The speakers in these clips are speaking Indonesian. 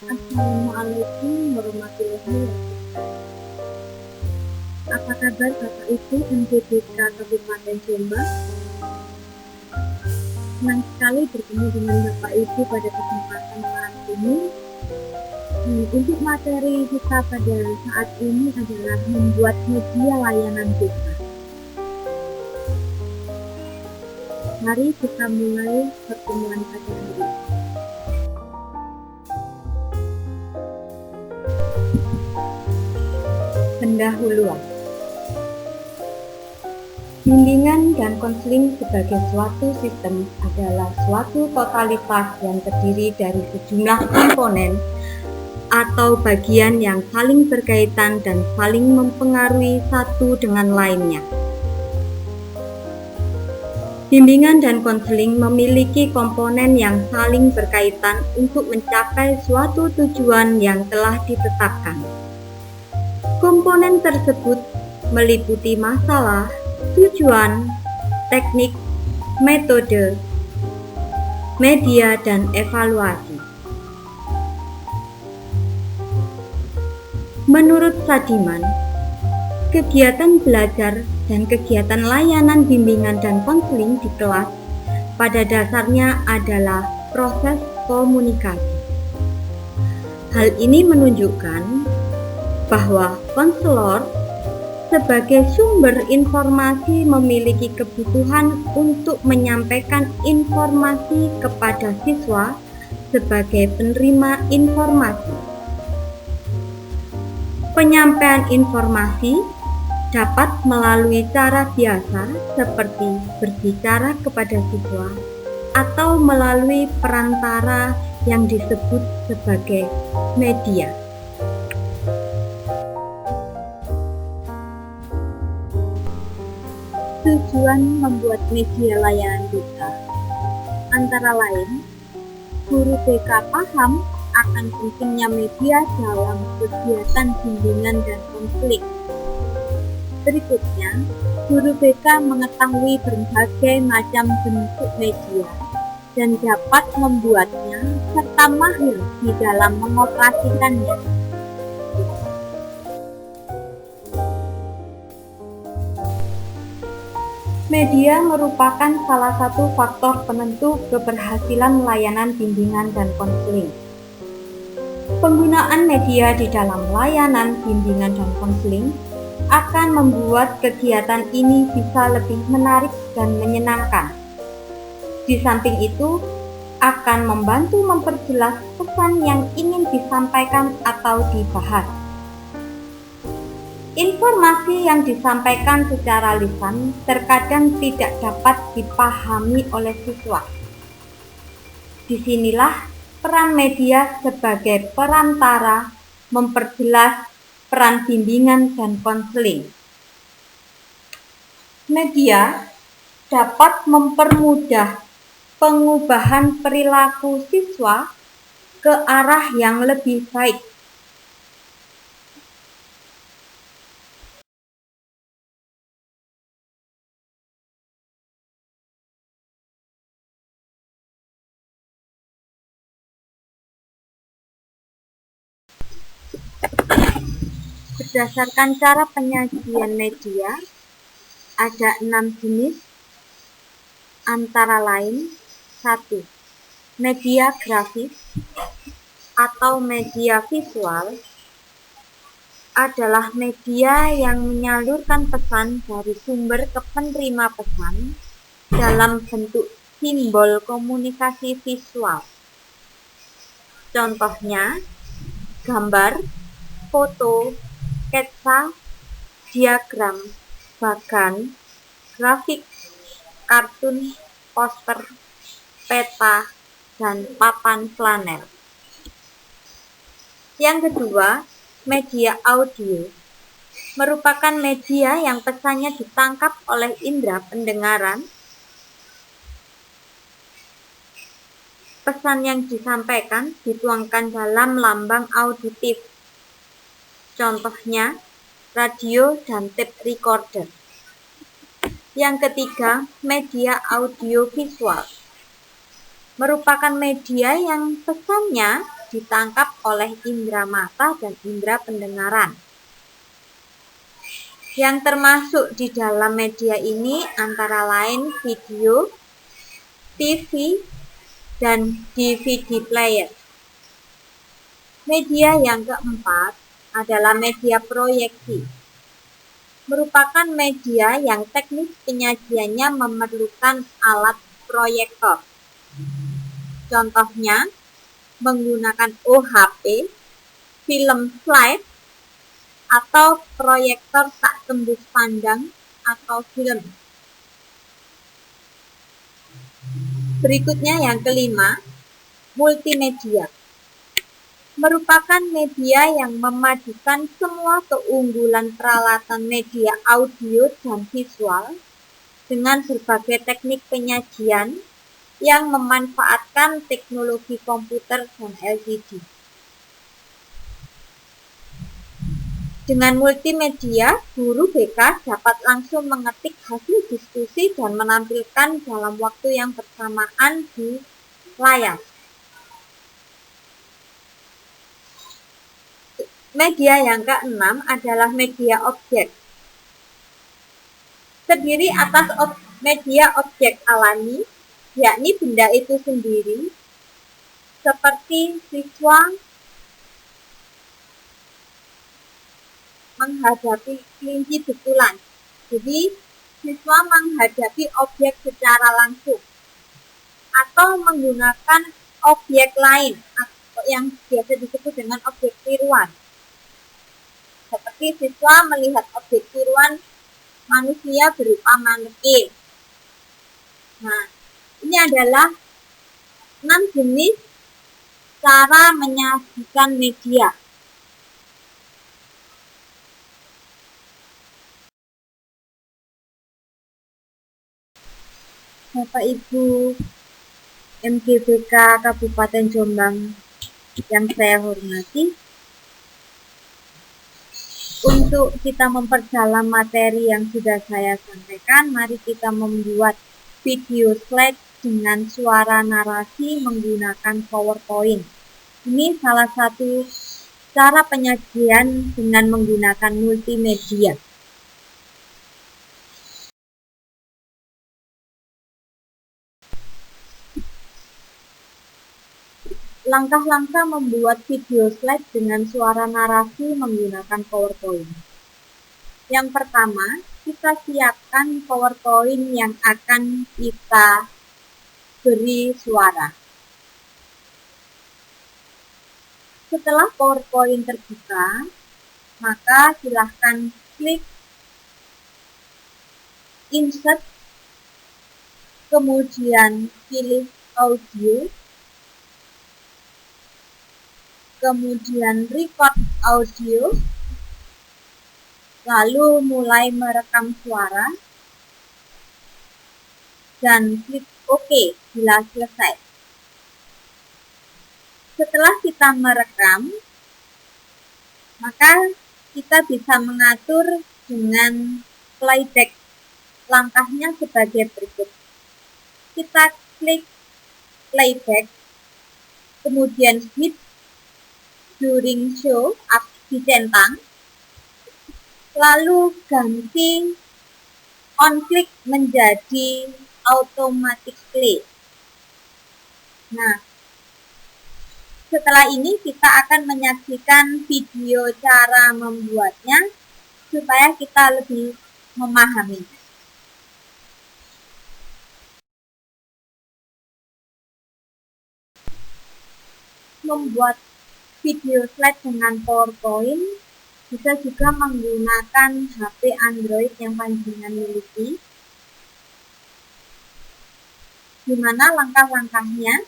Assalamualaikum warahmatullahi wabarakatuh. Apa kabar Bapak Ibu MDBK Kabupaten Jombang? Senang sekali bertemu dengan Bapak Ibu pada kesempatan saat ini. Untuk materi kita pada saat ini adalah membuat media layanan desa. Mari kita mulai pertemuan pada hari ini. Pendahuluan. Bimbingan dan konseling sebagai suatu sistem adalah suatu totalitas yang terdiri dari sejumlah komponen atau bagian yang saling berkaitan dan saling mempengaruhi satu dengan lainnya. Bimbingan dan konseling memiliki komponen yang saling berkaitan untuk mencapai suatu tujuan yang telah ditetapkan. Komponen tersebut meliputi masalah, tujuan, teknik, metode, media, dan evaluasi. Menurut Sadiman, kegiatan belajar dan kegiatan layanan bimbingan dan konseling di kelas pada dasarnya adalah proses komunikasi. Hal ini menunjukkan bahwa konselor sebagai sumber informasi memiliki kebutuhan untuk menyampaikan informasi kepada siswa sebagai penerima informasi. Penyampaian informasi dapat melalui cara biasa seperti berbicara kepada siswa atau melalui perantara yang disebut sebagai media. Tujuan membuat media layanan desa antara lain, guru BK paham akan pentingnya media dalam kegiatan bimbingan dan konseling. Berikutnya, guru BK mengetahui berbagai macam bentuk media dan dapat membuatnya serta mahir di dalam mengoperasikannya. Media merupakan salah satu faktor penentu keberhasilan layanan bimbingan dan konseling. Penggunaan media di dalam layanan bimbingan dan konseling akan membuat kegiatan ini bisa lebih menarik dan menyenangkan. Di samping itu, akan membantu memperjelas pesan yang ingin disampaikan atau dibahas. Informasi yang disampaikan secara lisan terkadang tidak dapat dipahami oleh siswa. Disinilah peran media sebagai perantara memperjelas peran bimbingan dan konseling. Media dapat mempermudah pengubahan perilaku siswa ke arah yang lebih baik. Berdasarkan cara penyajian media, ada 6 jenis, antara lain 1. Media grafis atau media visual adalah media yang menyalurkan pesan dari sumber ke penerima pesan dalam bentuk simbol komunikasi visual. Contohnya, gambar, foto, sketsa, diagram, bagan, grafik, kartun, poster, peta, dan papan flanel. Yang kedua, media audio merupakan media yang pesannya ditangkap oleh indera pendengaran. Pesan yang disampaikan dituangkan dalam lambang auditif. Contohnya, radio dan tape recorder. Yang ketiga, media audio visual merupakan media yang pesannya ditangkap oleh indera mata dan indera pendengaran. Yang termasuk di dalam media ini antara lain video, TV, dan DVD player. Media yang keempat adalah media proyeksi. Merupakan media yang teknis penyajiannya memerlukan alat proyektor. Contohnya, menggunakan OHP, film slide, atau proyektor tak tembus pandang atau film. Berikutnya yang kelima, multimedia. Merupakan media yang memadukan semua keunggulan peralatan media audio dan visual dengan berbagai teknik penyajian yang memanfaatkan teknologi komputer dan LCD. Dengan multimedia, guru BK dapat langsung mengetik hasil diskusi dan menampilkan dalam waktu yang bersamaan di layar. Media yang keenam adalah media objek. Terdiri atas media objek alami, yakni benda itu sendiri, seperti siswa menghadapi kelinci betulan. Jadi, siswa menghadapi objek secara langsung atau menggunakan objek lain atau yang biasa disebut dengan objek tiruan. Seperti siswa melihat objek tiruan manusia berupa manekin. Nah, ini adalah 6 jenis cara menyajikan media. Bapak Ibu MGBK Kabupaten Jombang yang saya hormati, untuk kita memperdalam materi yang sudah saya sampaikan, mari kita membuat video slide dengan suara narasi menggunakan PowerPoint. Ini salah satu cara penyajian dengan menggunakan multimedia. Langkah-langkah membuat video slide dengan suara narasi menggunakan PowerPoint. Yang pertama, kita siapkan PowerPoint yang akan kita beri suara. Setelah PowerPoint terbuka, maka silahkan klik Insert, kemudian pilih Audio, kemudian Record Audio, lalu mulai merekam suara, dan klik OK bila selesai. Setelah kita merekam, maka kita bisa mengatur dengan playback. Langkahnya sebagai berikut. Kita klik playback, kemudian hit during show, dicentang, lalu ganti on click menjadi automatic play. Nah, setelah ini kita akan menyaksikan video cara membuatnya supaya kita lebih memahami. Membuat video slide dengan PowerPoint bisa juga menggunakan HP Android yang panjenengan miliki, di mana langkah-langkahnya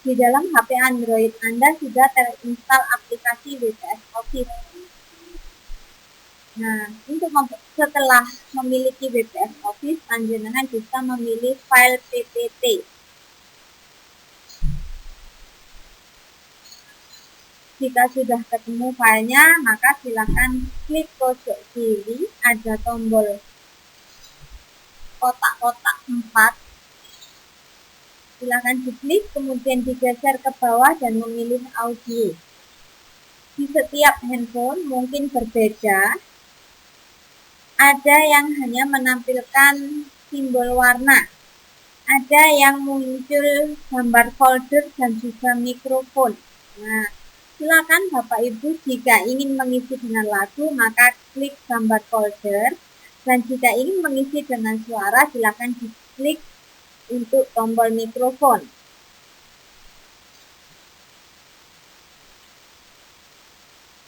di dalam HP Android Anda sudah terinstall aplikasi WPS Office. Nah, setelah memiliki WPS Office, panjenengan bisa memilih file PPT. Jika sudah ketemu filenya, maka silakan klik pojok kiri, ada tombol kotak-kotak 4. Silakan diklik, kemudian digeser ke bawah dan memilih audio. Di setiap handphone mungkin berbeda. Ada yang hanya menampilkan simbol warna. Ada yang muncul gambar folder dan juga mikrofon. Nah, silakan Bapak Ibu jika ingin mengisi dengan lagu maka klik gambar folder, dan jika ingin mengisi dengan suara silakan diklik untuk tombol mikrofon.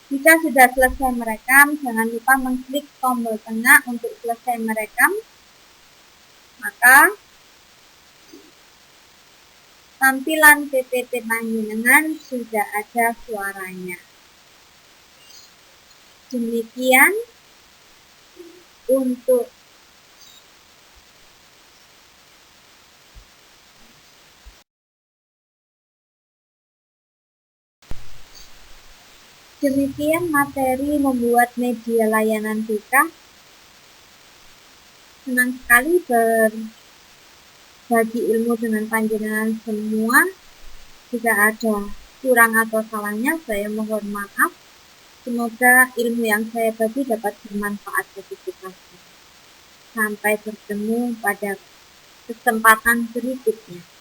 Jika sudah selesai merekam, jangan lupa mengklik tombol tengah untuk selesai merekam. Maka tampilan PPT panjenengan sudah ada suaranya. Demikian untuk materi membuat media layanan BK. Senang sekali berbagi ilmu dengan panjenengan semua. Jika ada kurang atau salahnya, saya mohon maaf. Semoga ilmu yang saya bagi dapat bermanfaat bagi kita semua. Sampai bertemu pada kesempatan berikutnya.